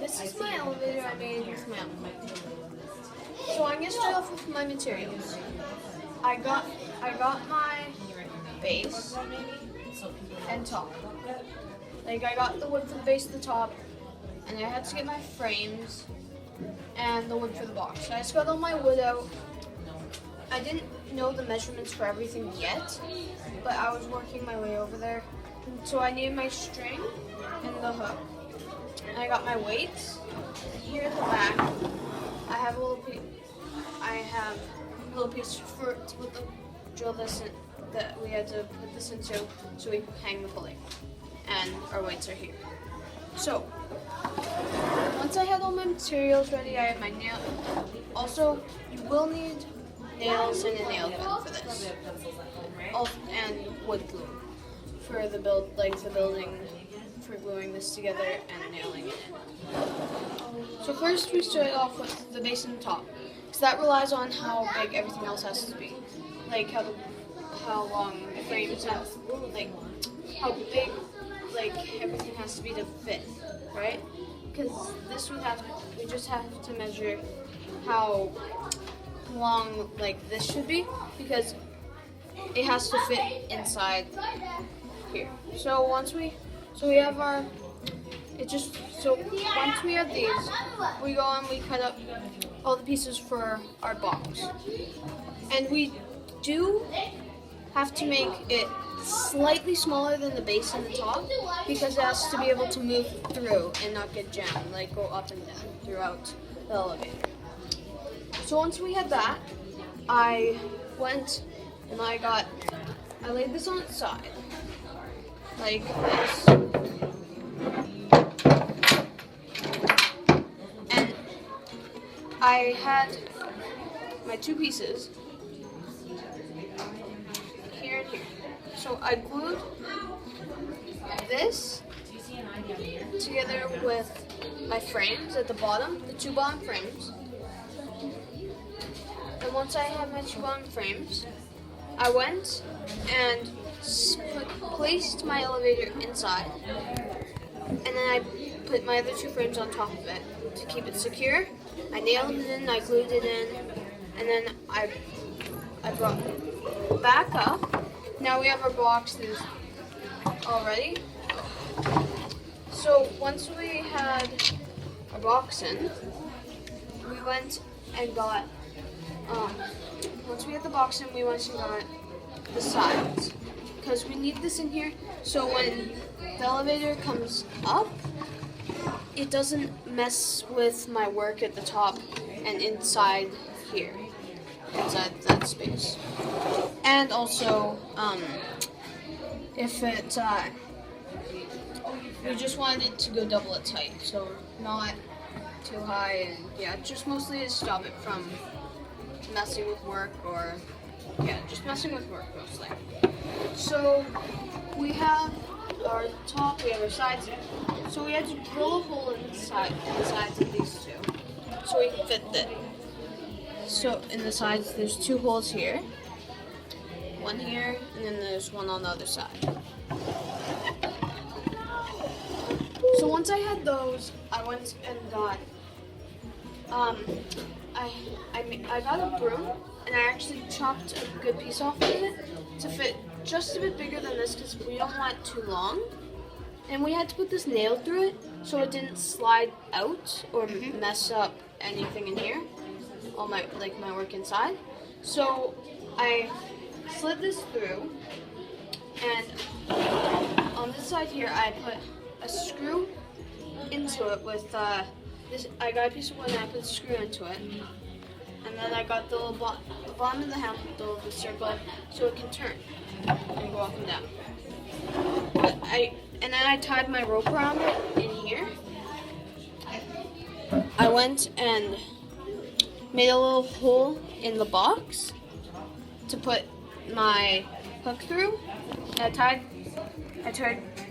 This is my elevator I made with my uncle. So I'm gonna start off with my materials. I got my base and top. Like I got the wood for the base of the top, and I had to get my frames and the wood for the box. So I just got all my wood out. I didn't know the measurements for everything yet, but I was working my way over there. So I needed my string and the hook. And I got my weights. Here at the back, I have a little piece. For to put the drill this in, that we had to put this into so we can hang the pulley. And our weights are here. So once I had all my materials ready, I had my nail. Also, you will need nails and a nail gun for this. And wood glue for the building, for gluing this together and nailing it in. So first we started off with the base and the top, because that relies on how big everything else has to be, like how long the frames have, like how big everything has to be to fit, right? Because we just have to measure how long this should be, because it has to fit inside here. So once we have once we have these, we go and we cut up all the pieces for our box. And we do have to make it slightly smaller than the base and the top, because it has to be able to move through and not get jammed, go up and down throughout the elevator. So once we had that, I went and I laid this on its side, like this. And I had my two pieces here and here. So I glued this together with my frames at the bottom, the two bottom frames. And once I had my two bottom frames, I went and placed my elevator inside, and then I put my other two frames on top of it to keep it secure. I nailed it in, I glued it in, and then I brought it back up. Now we have our boxes all ready. So once we had our box in, we went and got, once we had the box in, we went and got the sides, because we need this in here so when the elevator comes up, it doesn't mess with my work at the top and inside here, inside that space. And also, if it, we just wanted it to go double its height, so not too high, and yeah, just mostly to stop it from messing with work, or just messing with work mostly. So we have our top, we have our sides. So we had to drill a hole in the sides of these two, so we can fit it. So in the sides, there's two holes here, one here, and then there's one on the other side. So once I had those, I went and got, I got a broom, and I actually chopped a good piece off of it to fit just a bit bigger than this, because we don't want it too long. And we had to put this nail through it so it didn't slide out or mess up anything in here, all my work inside. So I slid this through, and on this side here I put a screw into it with this. I got a piece of wood and I put a screw into it, and then I got the little bottom of the handle of the circle so it can turn and go up and down. And then I tied my rope around it in here. I went and made a little hole in the box to put my hook through. And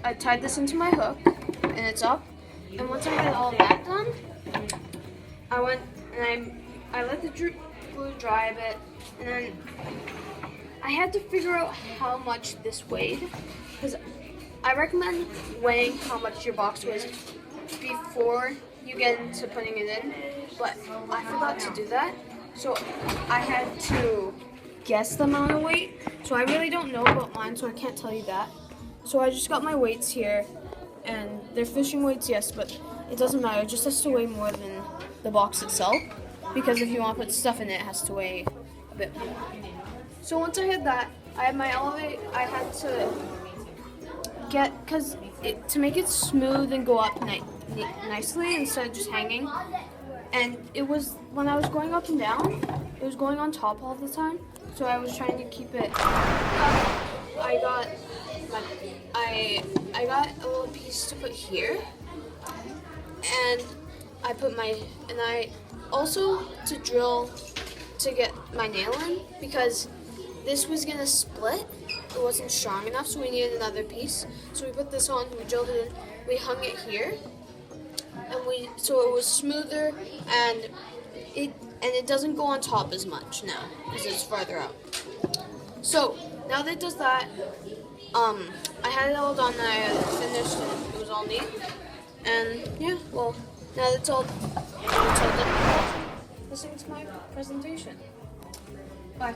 I tied this into my hook, and it's up. And once I had all that done, I went and I let the glue dry a bit, and then I had to figure out how much this weighed, because I recommend weighing how much your box weighs before you get into putting it in, but I forgot to do that. So I had to guess the amount of weight. So I really don't know about mine, so I can't tell you that. So I just got my weights here, and they're fishing weights, yes, but it doesn't matter. It just has to weigh more than the box itself, because if you want to put stuff in it, it has to weigh a bit more. So once I had that, I had my elevate. I had to get, because to make it smooth and go up nicely instead of just hanging. And it was, when I was going up and down, it was going on top all the time. So I was trying to keep it up. I got a little piece to put here, and I also to drill to get my nail in, because this was gonna split. It wasn't strong enough, so we needed another piece. So we put this on, we drilled it in, we hung it here, and so it was smoother, and it doesn't go on top as much now because it's farther out. So now that it does that, I had it all done, and I had it finished, and it was all neat. And yeah, well, now that it's all done, listen to my presentation. Bye.